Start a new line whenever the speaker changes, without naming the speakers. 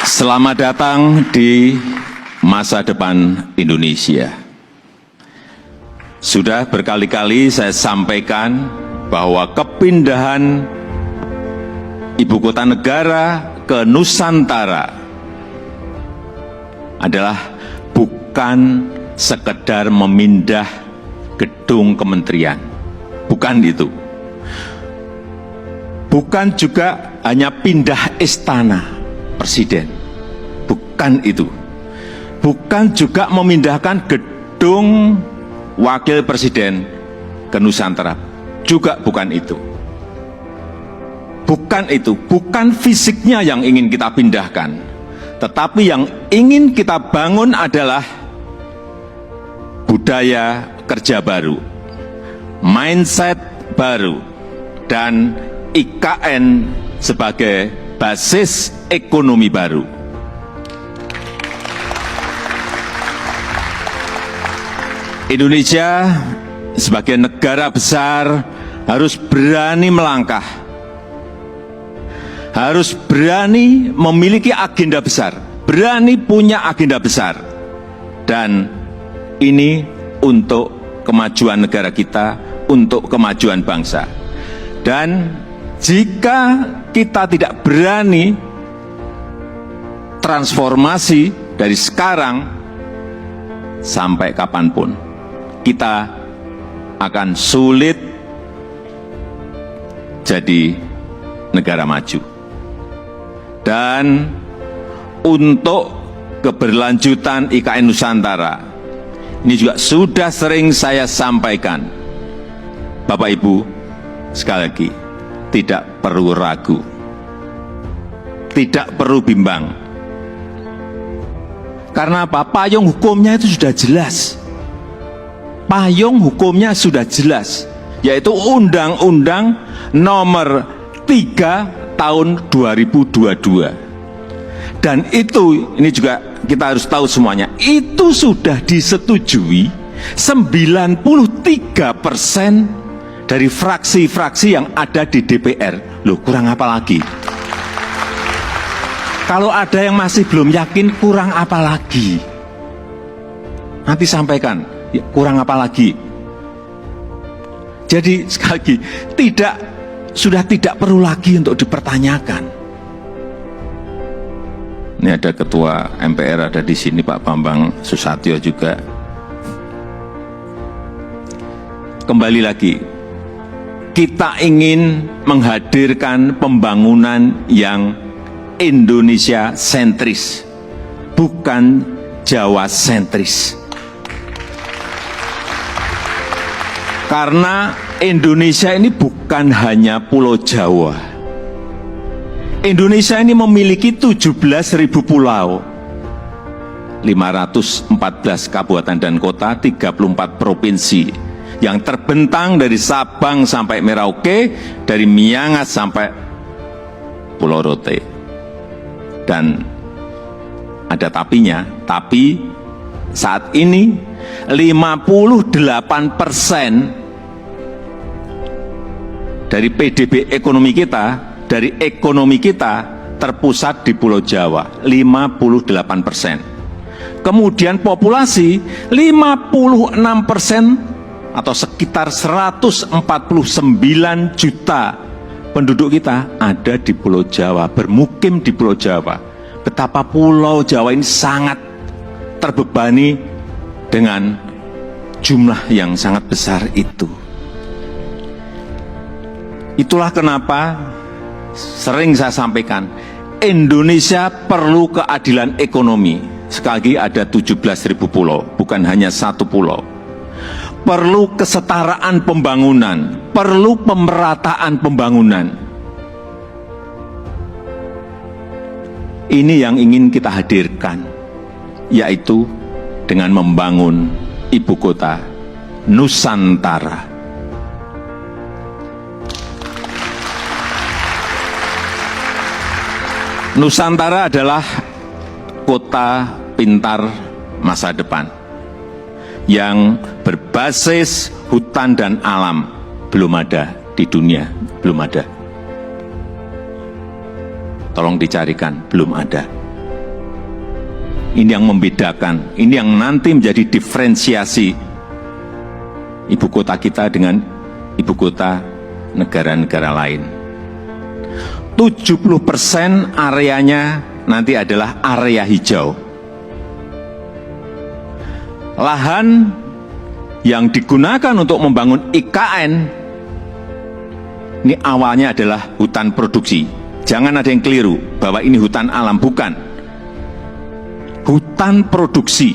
Selamat datang di masa depan Indonesia. Sudah berkali-kali saya sampaikan bahwa kepindahan ibu kota negara ke Nusantara adalah bukan sekedar memindah gedung kementerian. Bukan itu. Bukan juga hanya pindah istana presiden. Bukan itu. Bukan juga memindahkan gedung wakil presiden ke Nusantara. Juga bukan itu. Bukan itu. Bukan fisiknya yang ingin kita pindahkan. Tetapi yang ingin kita bangun adalah budaya kerja baru, mindset baru, dan IKN sebagai basis ekonomi baru. Indonesia sebagai negara besar harus berani melangkah, harus berani memiliki agenda besar, berani punya agenda besar, dan ini untuk kemajuan negara kita, untuk kemajuan bangsa. Dan jika kita tidak berani transformasi dari sekarang sampai kapanpun, kita akan sulit jadi negara maju. Dan untuk keberlanjutan IKN Nusantara, ini juga sudah sering saya sampaikan, Bapak Ibu, sekali lagi, tidak perlu ragu, tidak perlu bimbang. Karena apa? Payung hukumnya itu sudah jelas. Payung hukumnya sudah jelas, yaitu Undang-Undang Nomor 3 Tahun 2022. Dan itu, ini juga kita harus tahu semuanya, itu sudah disetujui 93% dari fraksi-fraksi yang ada di DPR. Loh, kurang apa lagi? Kalau ada yang masih belum yakin, kurang apa lagi? Nanti sampaikan, ya, kurang apa lagi? Jadi sekali lagi, sudah tidak perlu lagi untuk dipertanyakan. Ini ada Ketua MPR ada di sini, Pak Bambang Susatyo juga. Kembali lagi, kita ingin menghadirkan pembangunan yang Indonesia sentris, bukan Jawa sentris. Karena Indonesia ini bukan hanya Pulau Jawa. Indonesia ini memiliki 17.000 pulau, 514 kabupaten dan kota, 34 provinsi, yang terbentang dari Sabang sampai Merauke, dari Miangas sampai Pulau Rote. Dan ada tapinya, tapi saat ini 58% dari PDB ekonomi kita, dari ekonomi kita terpusat di Pulau Jawa, 58%. Kemudian populasi 56%, atau sekitar 149 juta penduduk kita ada di Pulau Jawa, bermukim di Pulau Jawa. Betapa Pulau Jawa ini sangat terbebani dengan jumlah yang sangat besar itu. Itulah kenapa sering saya sampaikan, Indonesia perlu keadilan ekonomi. Sekali lagi, ada 17.000 pulau, bukan hanya satu pulau. Perlu kesetaraan pembangunan, perlu pemerataan pembangunan. Ini yang ingin kita hadirkan, yaitu dengan membangun ibu kota Nusantara. Nusantara adalah kota pintar masa depan yang berbasis hutan dan alam. Belum ada di dunia, belum ada. Tolong dicarikan, belum ada. Ini yang membedakan, ini yang nanti menjadi diferensiasi ibu kota kita dengan ibu kota negara-negara lain. 70% areanya nanti adalah area hijau. Lahan yang digunakan untuk membangun IKN ini awalnya adalah hutan produksi. Jangan ada yang keliru bahwa ini hutan alam, bukan. Hutan produksi.